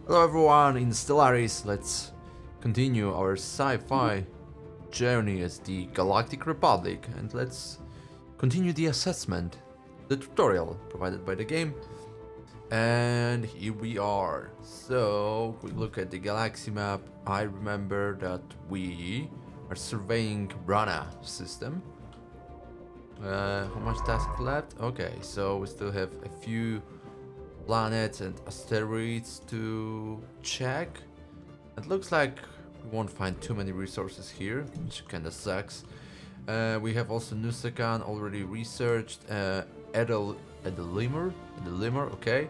Hello everyone in Stellaris, let's continue our sci-fi journey as the Galactic Republic and let's continue the assessment, the tutorial provided by the game. And here we are. So, we look at the galaxy map. I remember that we are surveying Brana system. How much task left? Okay, so we still have a few planets and asteroids to check. It looks like we won't find too many resources here, which kinda sucks. We have also Nusakan already researched. Edelimur, okay.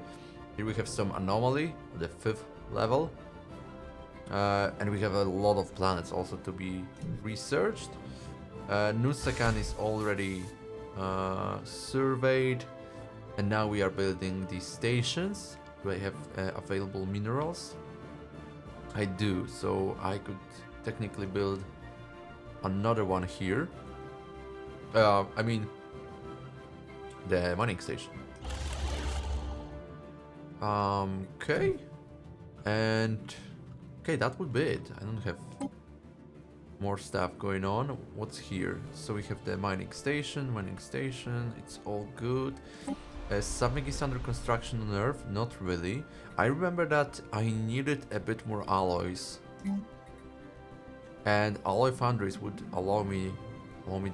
Here we have some anomaly, the 5th level. And we have a lot of planets also to be researched. Nusakan is already surveyed. And now we are building these stations. Do I have available minerals? I do, so I could technically build another one here. I mean, the mining station. Okay. And, okay, that would be it. I don't have more stuff going on. What's here? So we have the mining station, it's all good. Something is under construction on Earth? Not really. I remember that I needed a bit more alloys. And alloy foundries would allow me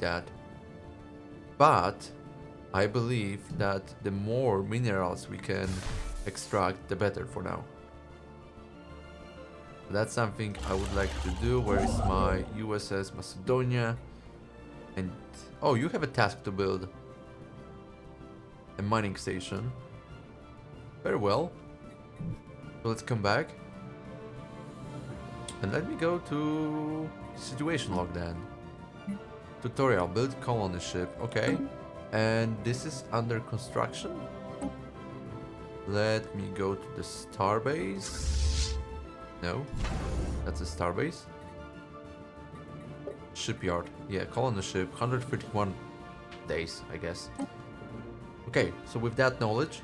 that. But I believe that the more minerals we can extract, the better for now. That's something I would like to do. Where is my USS Macedonia? And oh, you have a task to build a mining station. Very well. So let's come back. And let me go to situation log then. Tutorial, build colony ship. Okay. And this is under construction. Let me go to the starbase. No, that's a starbase. Shipyard. Yeah, colony ship. 131 days, I guess. Okay, so with that knowledge,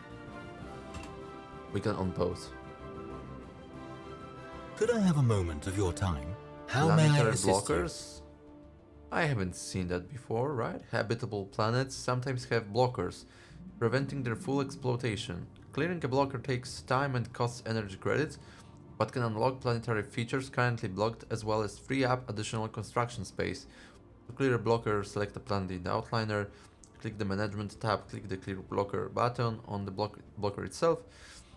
we can unpause. Could I have a moment of your time? How may I Planetary assist blockers? I haven't seen that before, right? Habitable planets sometimes have blockers, preventing their full exploitation. Clearing a blocker takes time and costs energy credits, but can unlock planetary features currently blocked as well as free up additional construction space. To clear a blocker, select a planet in the outliner. Click the management tab, click the clear blocker button on the blocker itself.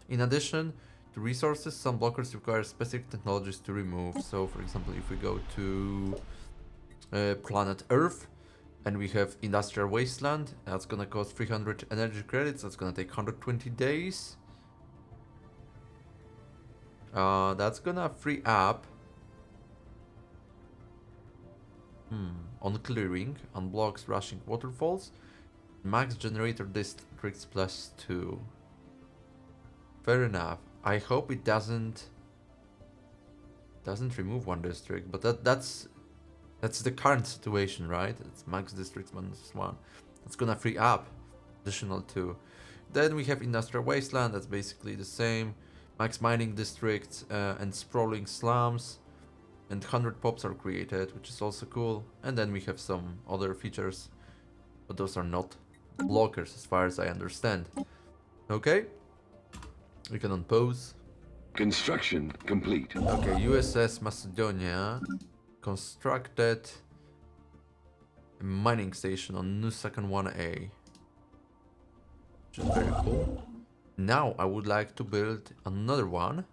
In addition to resources, some blockers require specific technologies to remove. So for example, if we go to planet Earth and we have industrial wasteland, that's gonna cost 300 energy credits, that's gonna take 120 days. That's gonna free up on clearing, unblocks rushing waterfalls. Max generator districts +2. Fair enough. I hope it doesn't remove one district, but that's the current situation, right? It's max districts -1. That's gonna free up additional 2. Then we have industrial wasteland. That's basically the same. Max mining districts and sprawling slums, and 100 pops are created, which is also cool. And then we have some other features, but those are not blockers as far as I understand. Okay, we can unpause. Construction complete. Okay, USS Macedonia constructed a mining station on Nusakan 1A, which is very cool. Now I would like to build another one,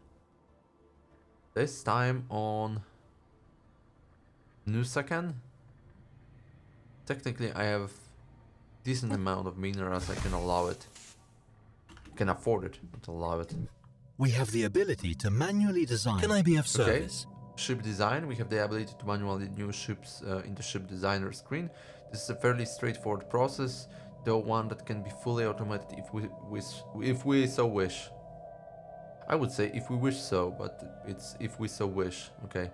this time on Nusakan. Technically I have decent amount of minerals, I can allow it. I can afford it, not allow it. We have the ability to manually design. Can I be of service? Okay. Ship design. We have the ability to manually new ships in the ship designer screen. This is a fairly straightforward process, though one that can be fully automated if we so wish. I would say if we wish so, but it's if we so wish. Okay.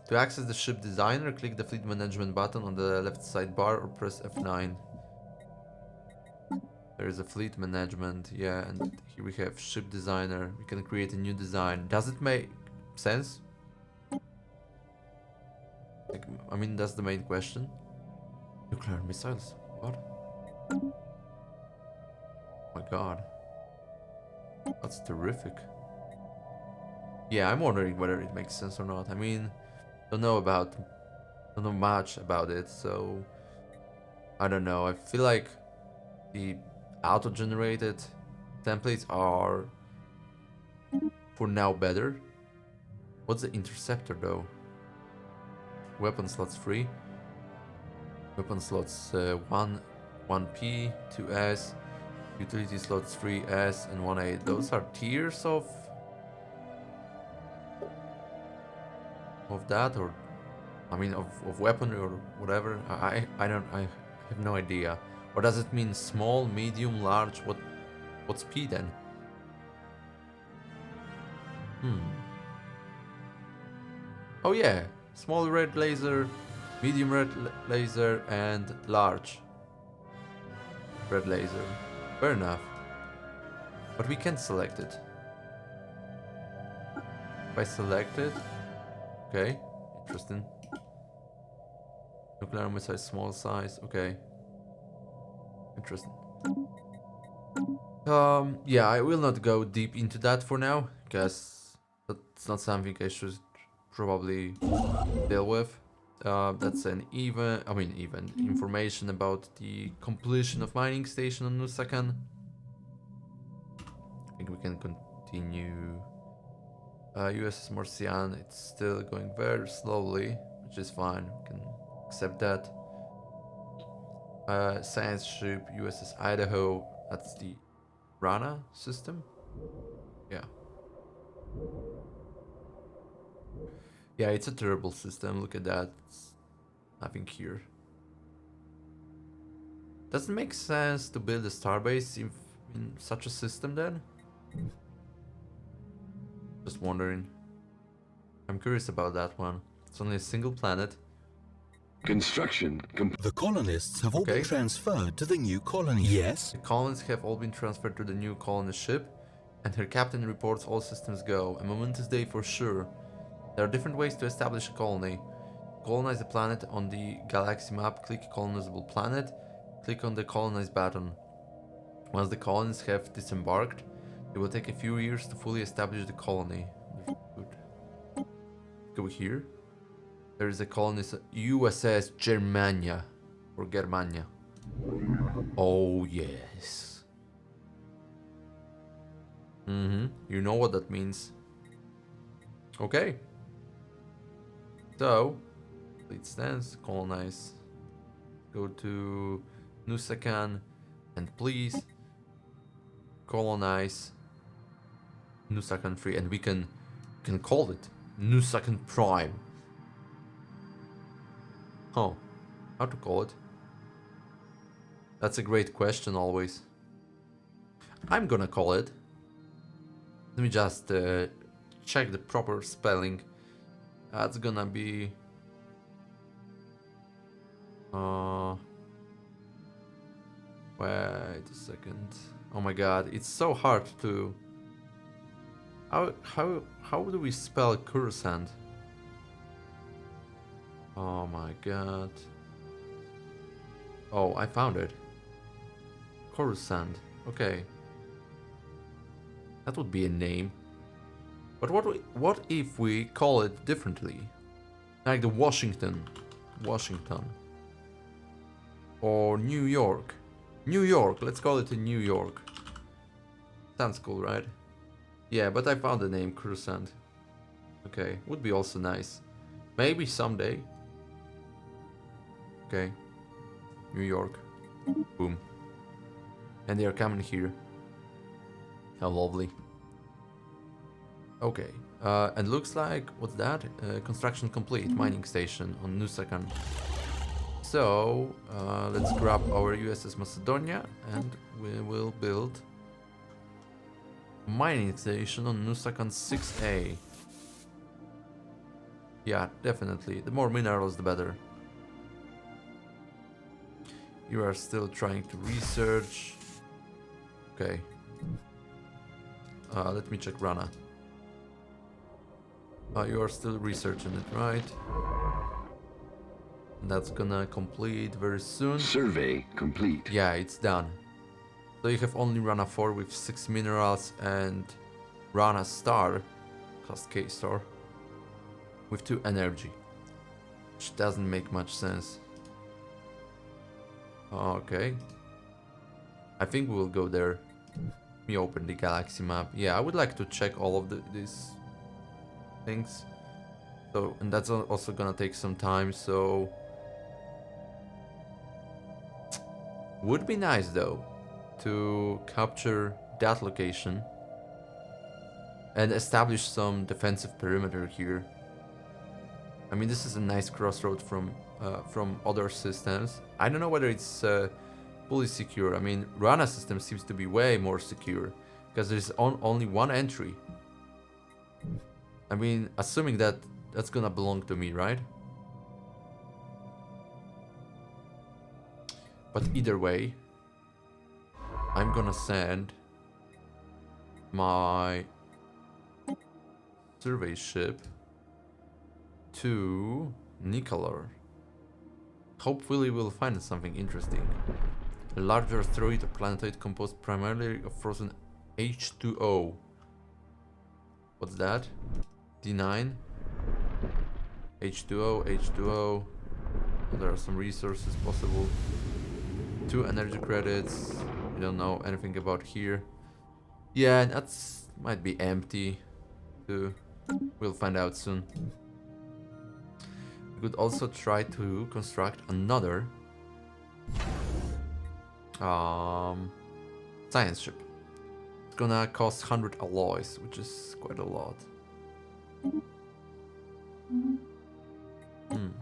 To access the ship designer, click the fleet management button on the left sidebar or press F9. There is a fleet management, yeah, and here we have ship designer. We can create a new design. Does it make sense? Like, I mean, that's the main question. Nuclear missiles? What? Oh my god. That's terrific. Yeah, I'm wondering whether it makes sense or not. I mean, don't know much about it, so I don't know. I feel like the auto-generated templates are for now better. What's the interceptor though? Weapon slots 3. Weapon slots 1P, 2S. Utility slots 3S and 1A. Those are tiers of that, or I mean of weaponry or whatever. I have no idea. Or does it mean small, medium, large? What's P then? Oh yeah, small red laser, medium red laser, and large red laser. Fair enough. But we can select it. If I select it, okay, interesting. Nuclear missile, small size, okay. Interesting. Yeah, I will not go deep into that for now, because that's not something I should probably deal with. That's an event information about the completion of mining station on Nusakan. I think we can continue. USS Marcian, it's still going very slowly, which is fine. We can accept that. Science ship USS Idaho, that's the Rana system. Yeah. Yeah, it's a terrible system. Look at that. It's nothing here. Does it make sense to build a starbase in such a system then? Just wondering. I'm curious about that one. It's only a single planet. Construction complete. The colonists have all been transferred to the new colony. Yes? The colonists have all been transferred to the new colony ship, and her captain reports all systems go. A momentous day for sure. There are different ways to establish a colony. Colonize a planet on the galaxy map, click colonizable planet, click on the colonize button. Once the colonists have disembarked, it will take a few years to fully establish the colony. Good. Go here. There is a colonist USS Germania or Germania. Oh yes. You know what that means. Okay. So, fleet stance, colonize. Go to Nusakan and please colonize Nusakan 3, and we can call it Nusakan Prime. Oh, how to call it? That's a great question always. I'm gonna call it. Let me just check the proper spelling. That's gonna be wait a second. Oh my god, it's so hard to how do we spell Coruscant? Oh my god. Oh, I found it. Coruscant. Okay. That would be a name. But what if we call it differently? Like the Washington. Or New York. New York, let's call it a New York. Sounds cool, right? Yeah, but I found the name Coruscant. Okay, would be also nice. Maybe someday. Okay. New York. Boom. And they are coming here. How lovely. Okay. And looks like, what's that? Construction complete. Mining station on Nusakan. So, let's grab our USS Macedonia and we will build a mining station on Nusakan 6A. Yeah, definitely. The more minerals, the better. You are still trying to research. Okay. Let me check Rana. You are still researching it, right? That's gonna complete very soon. Survey complete. Yeah, it's done. So you have only Rana 4 with 6 minerals and Rana Star, class K star, with 2 energy. Which doesn't make much sense. Okay. I think we'll go there. Let me open the galaxy map. Yeah, I would like to check all of these things. So, and that's also gonna take some time, so... Would be nice though to capture that location and establish some defensive perimeter here. I mean, this is a nice crossroad from other systems. I don't know whether it's fully secure. I mean, Rana system seems to be way more secure because there's only one entry. I mean, assuming that that's gonna belong to me, right? But either way, I'm gonna send my survey ship to Nicolor. Hopefully we'll find something interesting. A larger asteroid or planetoid composed primarily of frozen H2O. What's that? D9? H2O, H2O. There are some resources possible. 2 energy credits. We don't know anything about here. Yeah, that's might be empty too. We'll find out soon. We could also try to construct another science ship. It's gonna cost 100 alloys, which is quite a lot.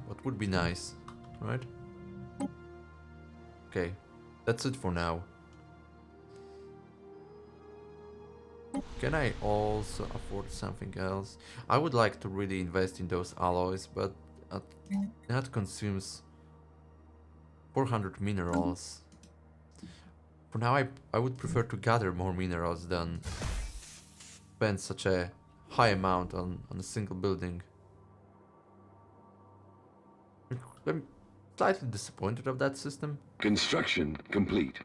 What would be nice, right? Okay, that's it for now. Can I also afford something else? I would like to really invest in those alloys, but that consumes 400 minerals. For now, I would prefer to gather more minerals than spend such a high amount on a single building. I'm slightly disappointed of that system. Construction complete.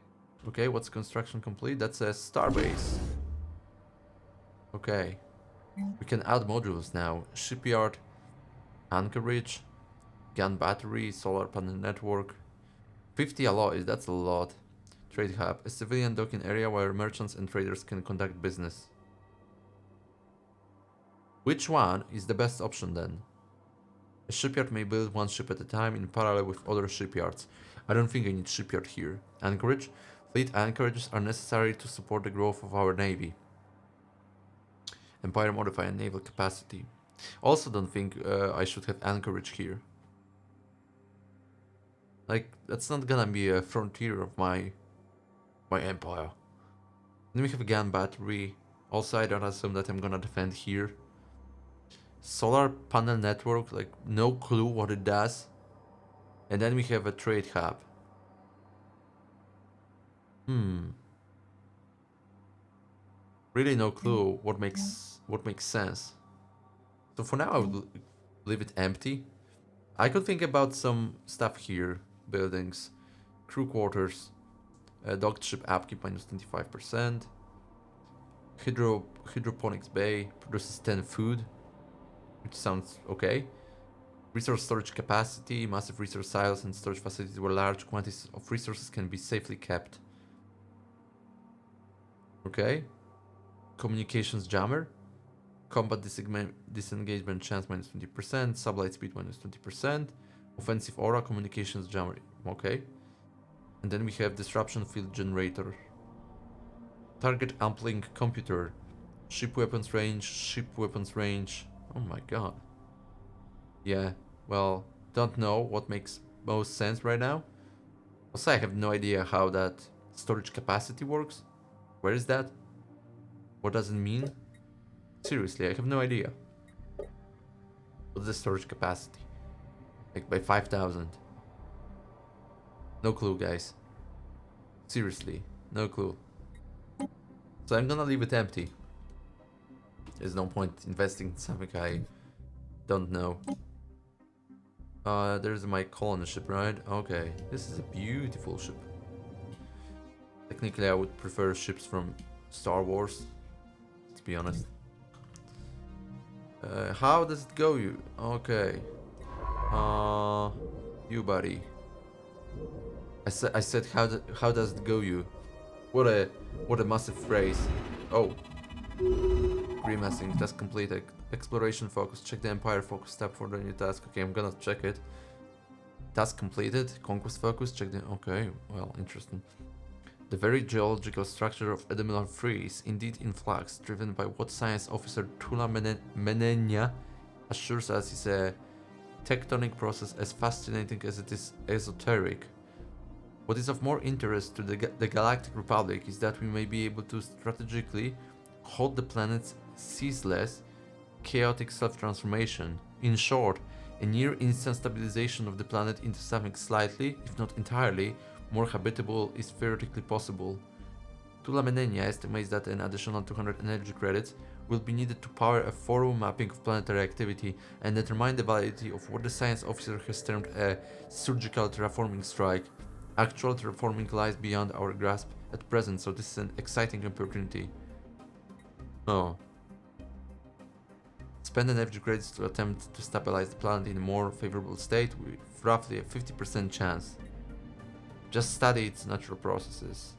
Okay, what's construction complete? That's a starbase. Okay. We can add modules now. Shipyard, anchorage, gun battery, solar panel network. 50 alloys, that's a lot. Trade hub, a civilian docking area where merchants and traders can conduct business. Which one is the best option then? A shipyard may build one ship at a time in parallel with other shipyards. I don't think I need shipyard here. Anchorage? Fleet anchorages are necessary to support the growth of our navy. Empire modify and naval capacity. Also don't think I should have anchorage here. Like, that's not gonna be a frontier of my empire. Then we have a gun battery. Also, I don't assume that I'm gonna defend here. Solar panel network, like no clue what it does. And then we have a trade hub. Really no clue what makes sense. So for now I would leave it empty. I could think about some stuff here. Buildings, crew quarters, docked ship upkeep minus 25%. Hydroponics bay produces 10 food, which sounds okay. Resource storage capacity, massive resource silos and storage facilities where large quantities of resources can be safely kept. Okay. Communications jammer. Combat disengagement chance minus 20%. Sublight speed minus 20%. Offensive aura, communications jammer. Okay. And then we have disruption field generator. Target uplink computer. Ship weapons range. Oh my god. Yeah, well, don't know what makes most sense right now. Also, I have no idea how that storage capacity works. Where is that? What does it mean? Seriously, I have no idea. What's the storage capacity? Like by 5,000. No clue, guys. Seriously, no clue. So I'm gonna leave it empty. There's no point investing in something I don't know. There's my colony ship, right? Okay, this is a beautiful ship. Technically, I would prefer ships from Star Wars, to be honest. How does it go, you? Okay. You, buddy. I said, how does it go, you? What a massive phrase. Oh. Remassing, task completed. Exploration focus. Check the Empire focus tab for the new task. Okay, I'm gonna check it. Task completed. Conquest focus. Check the. Okay, well, interesting. The very geological structure of Edemilar 3 is indeed in flux, driven by what science officer Tula Menenia assures us is a tectonic process as fascinating as it is esoteric. What is of more interest to the Galactic Republic is that we may be able to strategically halt the planet's ceaseless, chaotic self-transformation. In short, a near-instant stabilization of the planet into something slightly, if not entirely, more habitable is theoretically possible. Tula Menenia estimates that an additional 200 energy credits will be needed to power a thorough mapping of planetary activity and determine the validity of what the science officer has termed a surgical terraforming strike. Actual terraforming lies beyond our grasp at present, so this is an exciting opportunity. Oh. Spend energy credits to attempt to stabilize the planet in a more favorable state with roughly a 50% chance. Just study its natural processes.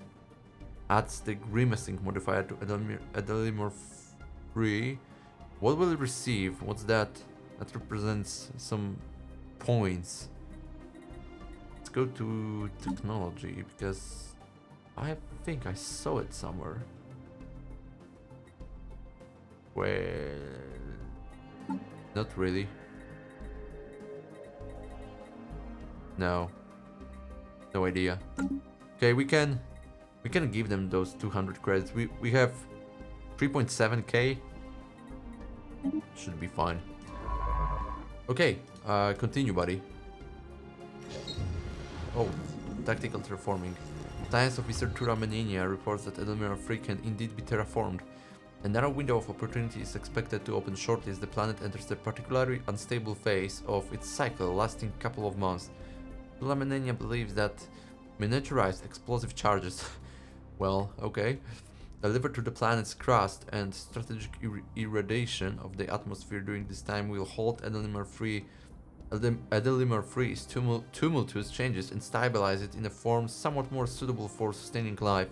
Adds the grimacing modifier to Edelimor 3. What will it receive? What's that? That represents some points. Let's go to technology because I think I saw it somewhere. Well, not really. No. No idea. Okay, we can give them those 200 credits. We have 3.7k. Should be fine. Okay, continue, buddy. Oh, tactical terraforming. Science officer Tura Menenia reports that Edelmira 3 can indeed be terraformed. A narrow window of opportunity is expected to open shortly as the planet enters a particularly unstable phase of its cycle, lasting a couple of months. Tura Menenia believes that miniaturized explosive charges, well, okay, delivered to the planet's crust and strategic irradiation of the atmosphere during this time will halt Edelimar 3's tumultuous changes and stabilize it in a form somewhat more suitable for sustaining life.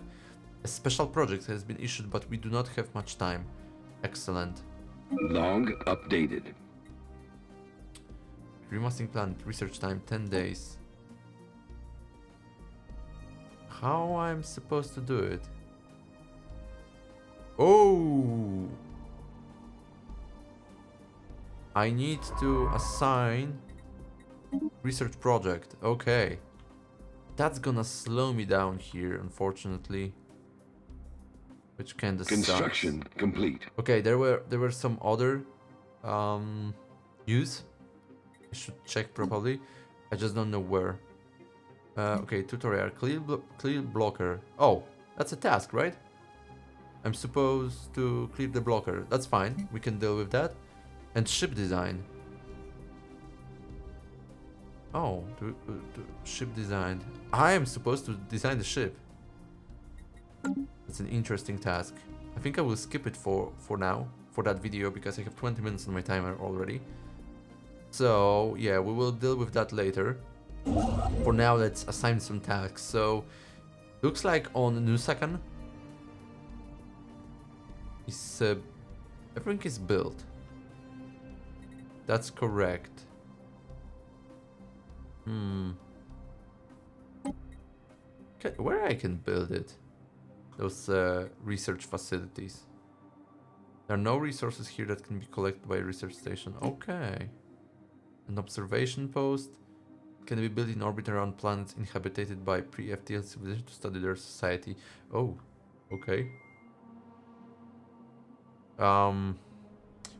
A special project has been issued, but we do not have much time. Excellent. Log updated. Remastering planet, research time 10 days. How I'm supposed to do it? Oh! I need to assign research project. Okay. That's gonna slow me down here, unfortunately. Which kinda Construction sucks. complete. Okay, there were some other use. I should check properly. I just don't know where. Okay, tutorial. Clear blocker. Oh, that's a task, right? I'm supposed to clear the blocker. That's fine. We can deal with that. And ship design. Oh, ship design. I am supposed to design the ship. It's an interesting task. I think I will skip it for now, for that video, because I have 20 minutes on my timer already. So, yeah, we will deal with that later. For now, let's assign some tasks. So, looks like on Nusakan, everything is built. That's correct. Where I can build it? Those research facilities. There are no resources here that can be collected by a research station. Okay. An observation post can be built in orbit around planets inhabited by pre-FTL civilizations to study their society. Oh, okay.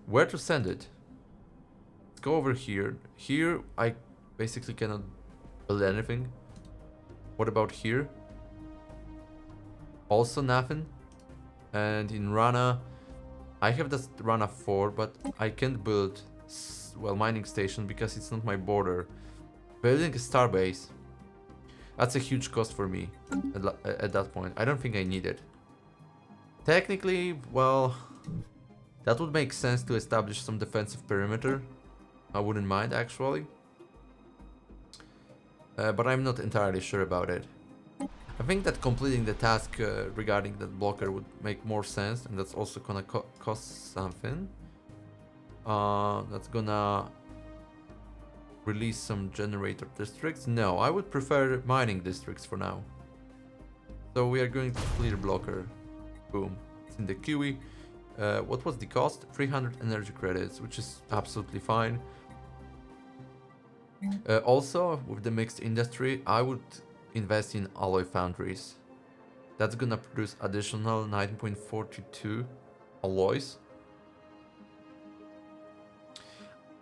Where to send it? Let's go over here. Here, I basically cannot build anything. What about here? Also nothing. And in Rana, I have this Rana 4, but I can't build mining station because it's not my border. Building a starbase, that's a huge cost for me at that point. I don't think I need it. Technically, well, that would make sense to establish some defensive perimeter. I wouldn't mind actually. But I'm not entirely sure about it. I think that completing the task regarding that blocker would make more sense, and that's also gonna cost something. That's gonna release some generator districts. No, I would prefer mining districts for now. So we are going to clear blocker. Boom. It's in the QE. What was the cost? 300 energy credits, which is absolutely fine. Also, with the mixed industry, I would invest in alloy foundries. That's gonna produce additional 9.42 alloys.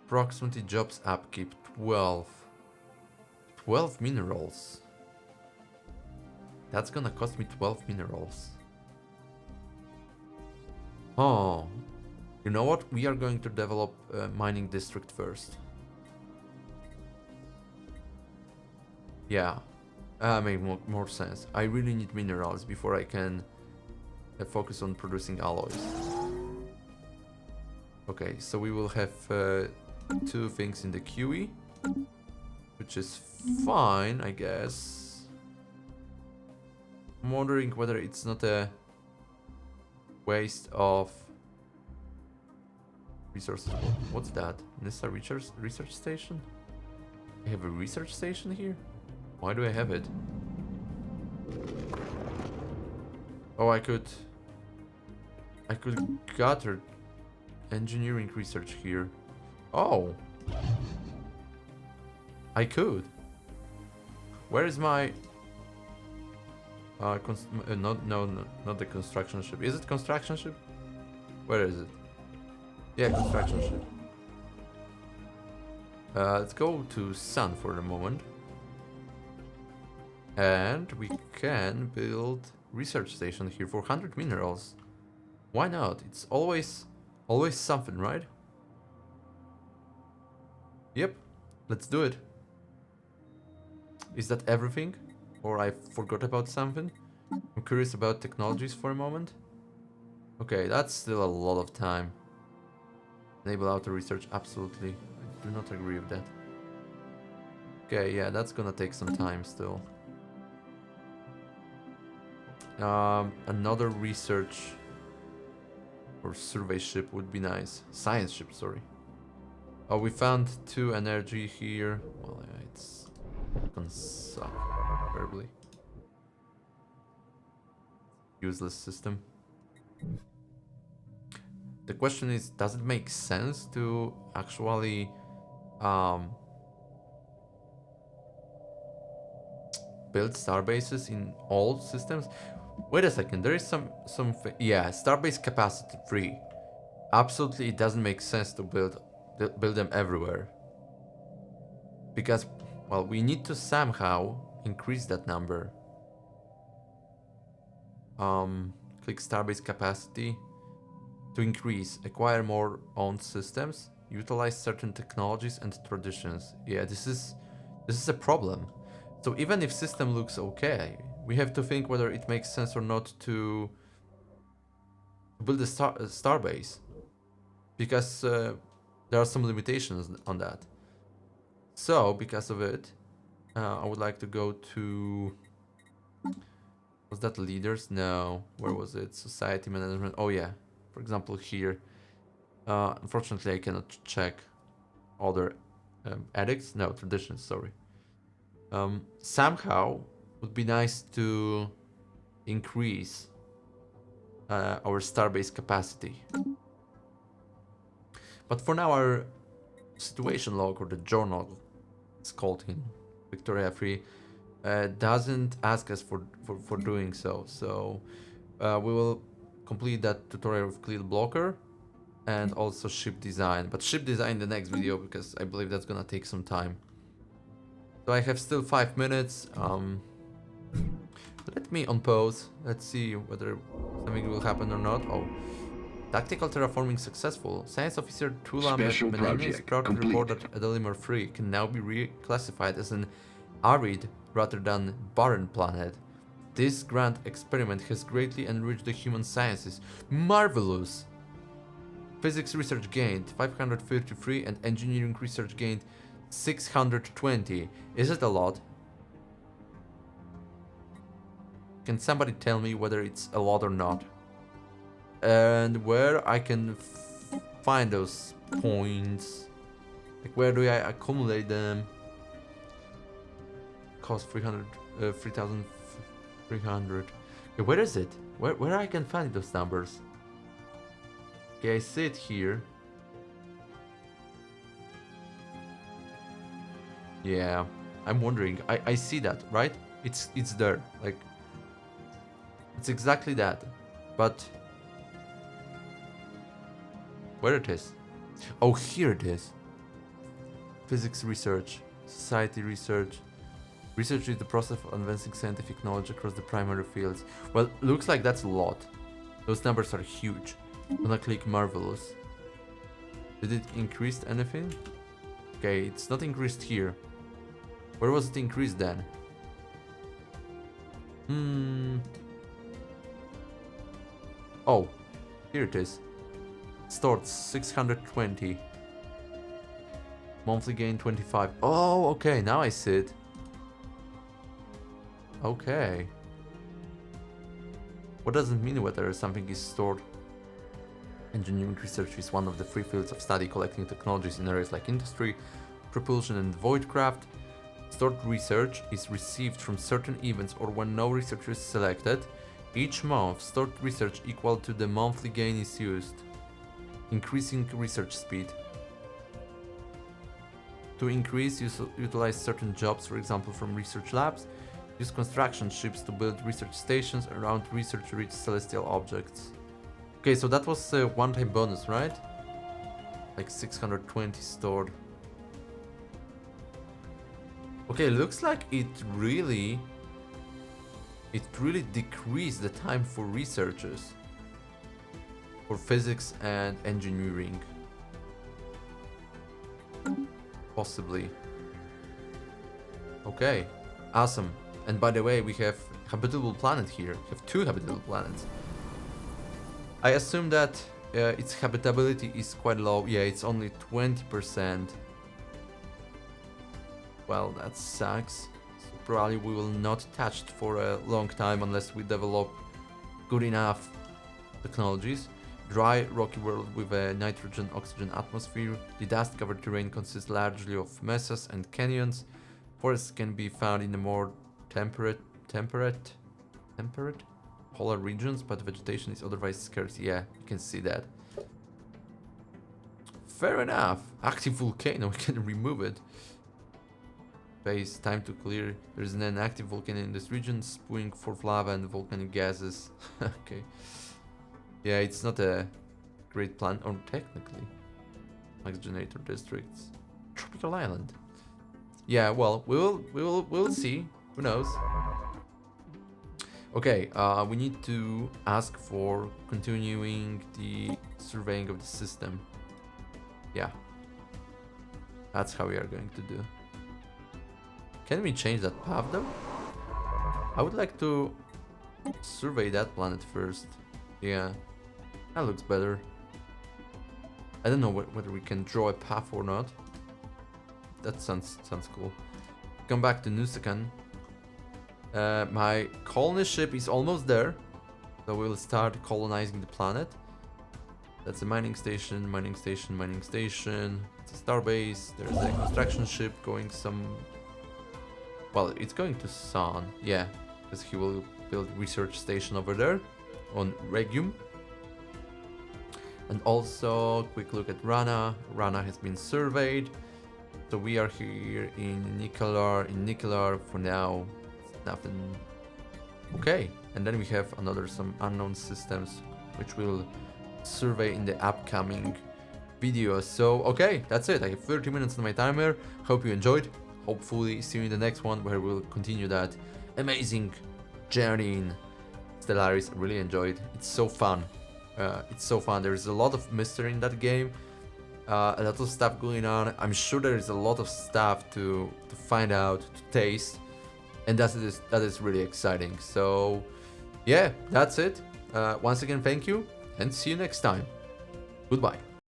Approximately jobs upkeep 12. 12 minerals. That's gonna cost me 12 minerals. Oh, you know what? We are going to develop a mining district first. Yeah, make more sense. I really need minerals before I can focus on producing alloys. Okay, so we will have 2 things in the QE, which is fine, I guess. I'm wondering whether it's not a waste of resources. What's that? Nissa research station? I have a research station here? Why do I have it? Oh, I could gather engineering research here. Oh, I could. Where is my not the construction ship. Is it construction ship? Where is it? Yeah, construction ship. Let's go to Sun for the moment. And we can build research station here for 100 minerals. Why not? It's always something, right? Yep, let's do it. Is that everything? Or I forgot about something? I'm curious about technologies for a moment. Okay, that's still a lot of time. Enable auto research, absolutely. I do not agree with that. Okay, yeah, that's gonna take some time still. Another research or survey ship would be nice. Science ship, sorry. Oh, we found 2 energy here. Well, yeah, it's gonna suck terribly. Useless system. The question is, does it make sense to actually build starbases in all systems? Wait a second, there is some yeah, starbase capacity 3. Absolutely, it doesn't make sense to build them everywhere. Because, well, we need to somehow increase that number. Click starbase capacity to increase, acquire more owned systems, utilize certain technologies and traditions. Yeah, this is a problem. So even if system looks okay, we have to think whether it makes sense or not to build a starbase, because there are some limitations on that. So because of it, I would like to go to, was that leaders? No, where was it? Society management. Oh yeah, for example here. Unfortunately, I cannot check other edicts. No, traditions. Sorry. Somehow would be nice to increase our starbase capacity. But for now, our situation log, or the journal, it's called in Victoria 3, doesn't ask us for doing so. So we will complete that tutorial with Clear Blocker and also ship design. But ship design in the next video, because I believe that's gonna take some time. So I have still 5 minutes. Let me unpause. Let's see whether something will happen or not. Oh. Tactical terraforming successful. Science officer Tula Special Menene is project proud to complete. report that Adelimar 3 can now be reclassified as an arid rather than barren planet. This grand experiment has greatly enriched the human sciences. Marvelous! Physics research gained 533 and engineering research gained 620. Is it a lot? Can somebody tell me whether it's a lot or not? And where I can find those points? Like where do I accumulate them? Cost 3,300. Okay, where is it? Where I can find those numbers? Okay, I see it here. Yeah, I'm wondering. I see that, right? It's there. Like it's exactly that. But where it is? Oh, here it is. Physics research, society research. Research is the process of advancing scientific knowledge across the primary fields. Well, looks like that's a lot. Those numbers are huge. I'm gonna click marvelous. Did it increase anything? Okay, it's not increased here. Where was it increased then? Oh, here it is. Stored 620. Monthly gain 25. Oh, okay, now I see it. Okay. What does it mean whether something is stored? Engineering research is one of the three fields of study collecting technologies in areas like industry, propulsion and voidcraft. Stored research is received from certain events or when no research is selected. Each month, stored research equal to the monthly gain is used. Increasing research speed. To increase, utilize certain jobs, for example from research labs. Use construction ships to build research stations around research-rich celestial objects. Okay, so that was a one-time bonus, right? Like 620 stored. Okay, looks like it really decreased the time for researchers. For physics and engineering. Possibly. Okay, awesome. And by the way, we have habitable planet here. We have two habitable planets. I assume that its habitability is quite low. Yeah, it's only 20%. Well, that sucks. So probably we will not touch it for a long time unless we develop good enough technologies. Dry, rocky world with a nitrogen-oxygen atmosphere. The dust-covered terrain consists largely of mesas and canyons. Forests can be found in the more temperate polar regions, but vegetation is otherwise scarce. Yeah, you can see that. Fair enough. Active volcano, we can remove it. Base, time to clear. There is an active volcano in this region, spewing forth lava and volcanic gases. Okay. Yeah, it's not a great plan, or technically. Max generator districts. Tropical island. Yeah, well, we'll see. Who knows? Okay, we need to ask for continuing the surveying of the system. Yeah. That's how we are going to do. Can we change that path though? I would like to survey that planet first. Yeah, that looks better. I don't know whether we can draw a path or not. That sounds cool. Come back to Nusakan. My colony ship is almost there, so we'll start colonizing the planet. That's a mining station, mining station, mining station. It's a starbase. There's a construction ship going some. Well, it's going to Sun, yeah, because he will build research station over there on Regium. And also, quick look at Rana. Rana has been surveyed. So we are here in Nicolar. In Nicolar for now, it's nothing. Okay, and then we have some unknown systems, which we'll survey in the upcoming videos. So, okay, that's it. I have 30 minutes on my timer. Hope you enjoyed. Hopefully see you in the next one where we'll continue that amazing journey in Stellaris. I really enjoyed. It's so fun. There's a lot of mystery in that game. A lot of stuff going on. I'm sure there is a lot of stuff to find out, to taste, and that is really exciting. So yeah, that's it. Once again, thank you, and see you next time. Goodbye.